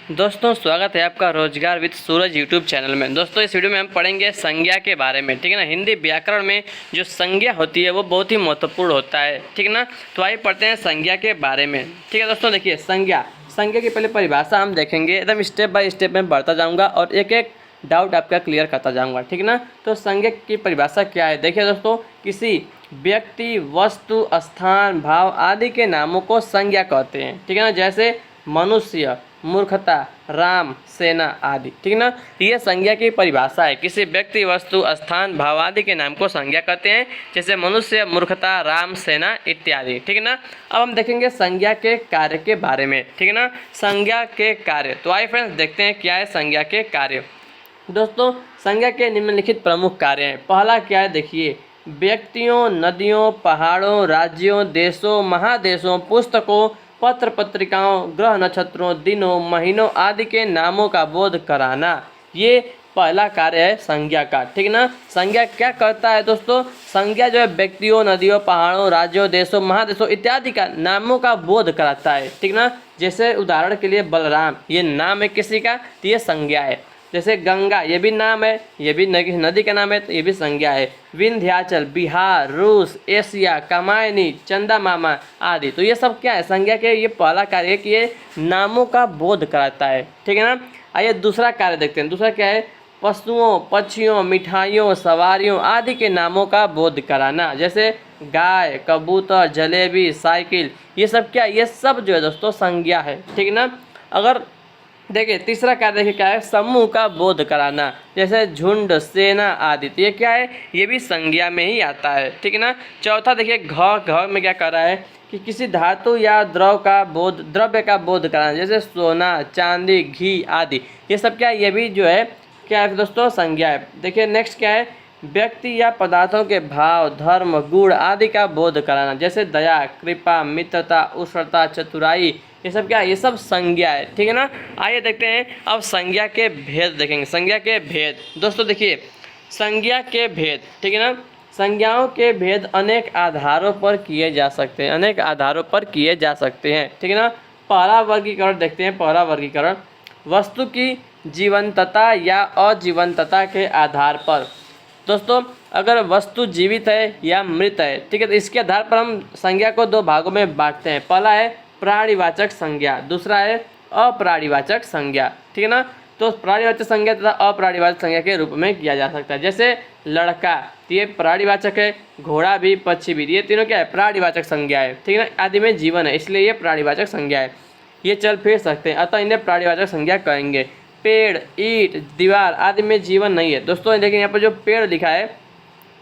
दोस्तों स्वागत है आपका रोजगार विद सूरज यूट्यूब चैनल में। दोस्तों इस वीडियो में हम पढ़ेंगे संज्ञा के बारे में, ठीक है ना। हिंदी व्याकरण में जो संज्ञा होती है वो बहुत ही महत्वपूर्ण होता है, ठीक है ना। तो आइए पढ़ते हैं संज्ञा के बारे में, ठीक है दोस्तों। देखिए संज्ञा की पहले परिभाषा हम देखेंगे, एकदम स्टेप बाय स्टेप में बढ़ता जाऊँगा और एक एक डाउट आपका क्लियर करता जाऊँगा, ठीक है ना। तो संज्ञा की परिभाषा क्या है, देखिए दोस्तों, किसी व्यक्ति, वस्तु, स्थान, भाव आदि के नामों को संज्ञा कहते हैं, ठीक है ना। जैसे मनुष्य, मूर्खता, राम, सेना आदि, ठीक है ना। ये संज्ञा की परिभाषा है। किसी व्यक्ति, वस्तु, स्थान, भाव आदि के नाम को संज्ञा कहते हैं, जैसे मनुष्य, मूर्खता, राम, सेना इत्यादि, ठीक है ना। अब हम देखेंगे संज्ञा के कार्य के बारे में, ठीक है ना। संज्ञा के कार्य, तो आइए फ्रेंड्स देखते हैं क्या है संज्ञा के कार्य। दोस्तों संज्ञा के निम्नलिखित प्रमुख कार्य हैं। पहला क्या है, देखिए, व्यक्तियों, नदियों, पहाड़ों, राज्यों, देशों, महादेशों, पुस्तकों, पत्र पत्रिकाओं, ग्रह नक्षत्रों, दिनों, महीनों आदि के नामों का बोध कराना, ये पहला कार्य है संज्ञा का, ठीक है ना। संज्ञा क्या करता है दोस्तों, संज्ञा जो है व्यक्तियों, नदियों, पहाड़ों, राज्यों, देशों, महादेशों इत्यादि का नामों का बोध कराता है, ठीक ना। जैसे उदाहरण के लिए बलराम, ये नाम है किसी का, तो ये संज्ञा है। जैसे गंगा, ये भी नाम है, ये भी नदी का नाम है, तो ये भी संज्ञा है। विंध्याचल, बिहार, रूस, एशिया, कामायनी, चंदा मामा आदि, तो ये सब क्या है, संज्ञा के ये पहला कार्य है कि ये नामों का बोध कराता है, ठीक है ना। आइए दूसरा कार्य देखते हैं। दूसरा क्या है, पशुओं, पक्षियों, मिठाइयों, सवारियों आदि के नामों का बोध कराना, जैसे गाय, कबूतर, जलेबी, साइकिल, ये सब क्या, ये सब जो है दोस्तों संज्ञा है, ठीक है ना। अगर देखिए तीसरा कार्य देखिए क्या है, समूह का बोध कराना, जैसे झुंड, सेना आदि, तो ये क्या है, ये भी संज्ञा में ही आता है, ठीक है ना। चौथा देखिए घ में क्या कर रहा है कि किसी धातु या द्रव्य का बोध कराना, जैसे सोना, चांदी, घी आदि, ये सब क्या है, ये भी जो है क्या है दोस्तों, संज्ञा है। देखिए नेक्स्ट क्या है, व्यक्ति या पदार्थों के भाव, धर्म, गुण आदि का बोध कराना, जैसे दया, कृपा, मित्रता, उष्णता, चतुराई, ये सब क्या है, ये सब संज्ञा है, ठीक है ना। आइए देखते हैं अब संज्ञा के भेद देखेंगे। संज्ञा के भेद दोस्तों, देखिए संज्ञा के भेद, ठीक है ना। संज्ञाओं के भेद अनेक आधारों पर किए जा सकते हैं, अनेक आधारों पर किए जा सकते हैं, ठीक है ना। पहला वर्गीकरण देखते हैं। पहला वर्गीकरण, वस्तु की जीवंतता या अजीवंतता के आधार पर। दोस्तों अगर वस्तु जीवित है या मृत है, ठीक है, तो इसके आधार पर हम संज्ञा को दो भागों में बांटते हैं। पहला है प्राणिवाचक संज्ञा, दूसरा है अप्राणिवाचक संज्ञा, ठीक है ना। तो प्राणिवाचक संज्ञा तथा अप्राणिवाचक संज्ञा के रूप में किया जा सकता है। जैसे लड़का, ये प्राणिवाचक है, घोड़ा भी, पक्षी भी, ये तीनों क्या है, प्राणिवाचक संज्ञा है, ठीक है ना। आदि में जीवन है, इसलिए ये प्राणिवाचक संज्ञा है। ये चल फिर सकते हैं, अतः इन्हें प्राणिवाचक संज्ञा कहेंगे। पेड़, ईंट, दीवार आदि में जीवन नहीं है। दोस्तों देखिए यहाँ पर जो पेड़ लिखा है,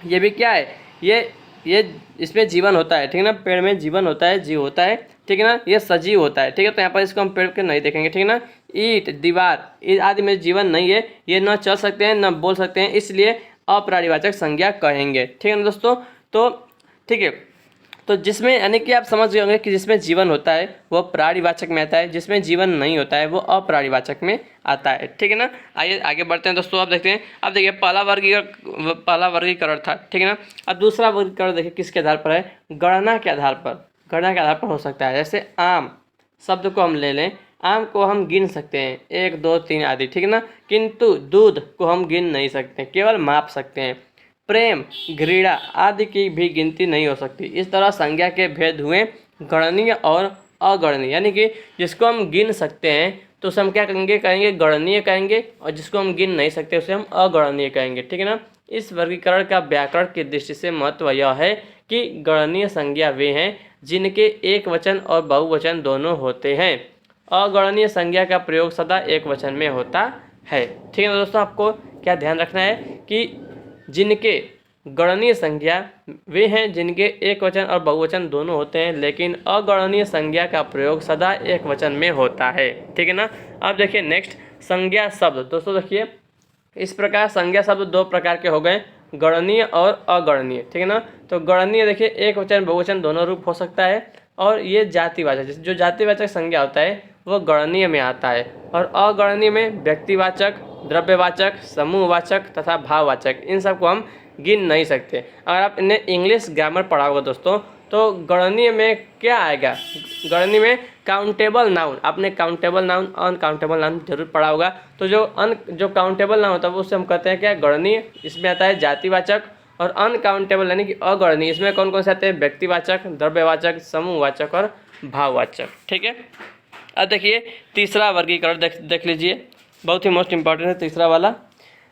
ये भी क्या है, ये इसमें जीवन होता है, ठीक है ना। पेड़ में जीवन होता है, जीव होता है, ठीक है ना, ये सजीव होता है, ठीक है। तो यहाँ पर इसको हम पेड़ के नहीं देखेंगे, ठीक है ना। ईंट, दीवार आदि में जीवन नहीं है, ये न चल सकते हैं न बोल सकते हैं, इसलिए अप्राणिवाचक संज्ञा कहेंगे, ठीक है ना दोस्तों। तो ठीक है, तो जिसमें यानी कि आप समझ गए होंगे कि जिसमें जीवन होता है वो प्राणिवाचक में आता है, जिसमें जीवन नहीं होता है वो अप्राणिवाचक में आता है, ठीक है ना। आइए आगे बढ़ते हैं दोस्तों। अब देखते हैं, अब देखिए पहला वर्गीकरण था, ठीक है ना। अब दूसरा वर्गीकरण देखिए किसके आधार पर है, गणना के आधार पर। गणना के आधार पर हो सकता है। जैसे आम शब्द को हम ले लें, आम को हम गिन सकते हैं 1, 2, 3 आदि, ठीक है ना। किंतु दूध को हम गिन नहीं सकते, केवल माप सकते हैं। प्रेम, घृणा आदि की भी गिनती नहीं हो सकती। इस तरह संज्ञा के भेद हुए गणनीय और अगणनीय, यानी कि जिसको हम गिन सकते हैं तो उसे हम क्या कहेंगे गणनीय कहेंगे, और जिसको हम गिन नहीं सकते उसे हम अगणनीय कहेंगे, ठीक है ना। इस वर्गीकरण का व्याकरण की दृष्टि से महत्व यह है कि गणनीय संज्ञा वे हैं जिनके एक वचन और बहुवचन दोनों होते हैं। अगणनीय संज्ञा का प्रयोग सदा एक वचन में होता है, ठीक है ना दोस्तों। आपको क्या ध्यान रखना है कि जिनके गणनीय संज्ञा वे हैं जिनके एक वचन और बहुवचन दोनों होते हैं, लेकिन अगणनीय संज्ञा का प्रयोग सदा एक वचन में होता है, ठीक है ना। अब देखिए नेक्स्ट संज्ञा शब्द। दोस्तों देखिए इस प्रकार संज्ञा शब्द दो प्रकार के हो गए, गणनीय और अगणनीय, ठीक है ना। तो गणनीय देखिए एक वचन बहुवचन दोनों रूप हो सकता है, और ये जातिवाचक, जो जातिवाचक संज्ञा होता है वो गणनीय में आता है, और अगणनीय में व्यक्तिवाचक, द्रव्यवाचक, समूहवाचक तथा भाववाचक, इन सब को हम गिन नहीं सकते। अगर आप इन्हें इंग्लिश ग्रामर पढ़ाओगे दोस्तों तो गणनीय में क्या आएगा, गणनीय में काउंटेबल नाउन, आपने काउंटेबल नाउन अनकाउंटेबल नाउन जरूर पढ़ा होगा। तो जो काउंटेबल नाउन होता है वो उससे हम कहते हैं क्या, गणनीय। इसमें आता है जातिवाचक। और अनकाउंटेबल यानी कि अगणनीय, इसमें कौन कौन से आते हैं, व्यक्तिवाचक, द्रव्यवाचक, समूहवाचक और भाववाचक। ठीक है, अब देखिए तीसरा वर्गीकरण देख लीजिए, बहुत ही मोस्ट इंपॉर्टेंट है तीसरा वाला,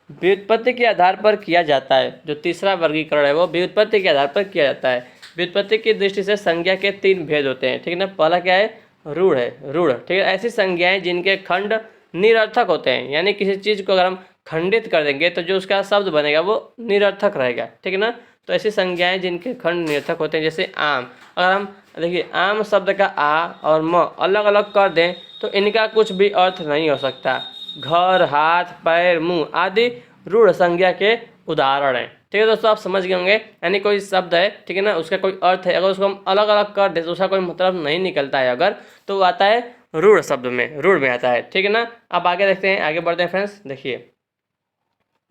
व्युत्पत्ति के आधार पर किया जाता है। जो तीसरा वर्गीकरण है वो व्युत्पत्ति के आधार पर किया जाता है। व्युत्पत्ति की दृष्टि से संज्ञा के 3 भेद होते हैं, ठीक है ना। पहला क्या है, रूढ़ है, रूढ़, ठीक है। ऐसी संज्ञाएं जिनके खंड निरर्थक होते हैं, यानी किसी चीज़ को अगर हम खंडित कर देंगे तो जो उसका शब्द बनेगा वो निरर्थक रहेगा, ठीक है ना। तो ऐसी संज्ञाएं जिनके खंड निरर्थक होते हैं, जैसे आम, अगर हम देखिए आम शब्द का आ और म अलग अलग कर दें तो इनका कुछ भी अर्थ नहीं हो सकता। घर, हाथ, पैर, मुंह आदि रूढ़ संज्ञा के उदाहरण हैं। ठीक है दोस्तों, आप समझ गए होंगे। यानी कोई शब्द है, ठीक है ना, उसका कोई अर्थ है, अगर उसको हम अलग अलग कर दें तो उसका कोई मतलब नहीं निकलता है अगर, तो वो आता है रूढ़ शब्द में, रूढ़ में आता है, ठीक है ना। अब आगे देखते हैं, आगे बढ़ते हैं फ्रेंड्स।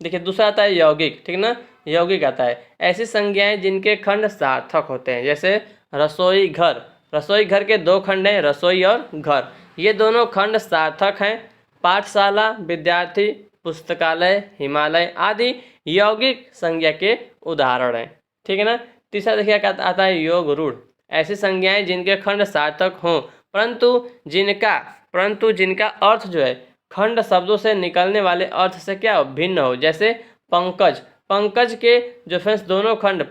देखिए दूसरा आता है यौगिक, ठीक है ना। यौगिक आता है ऐसी संज्ञाएं जिनके खंड सार्थक होते हैं, जैसे रसोई घर। रसोई घर के 2 खंड हैं, रसोई और घर, ये दोनों खंड सार्थक हैं। पाठशाला, विद्यार्थी, पुस्तकालय, हिमालय आदि यौगिक संज्ञा के उदाहरण हैं, ठीक है ना। तीसरा देखिए क्या आता है, योग रूढ़। ऐसी संज्ञाएं जिनके खंड सार्थक हों परंतु जिनका अर्थ जो है खंड शब्दों से निकलने वाले अर्थ से क्या भिन्न हो, जैसे पंकज। पंकज के जो फ्रेंड्स दोनों खंड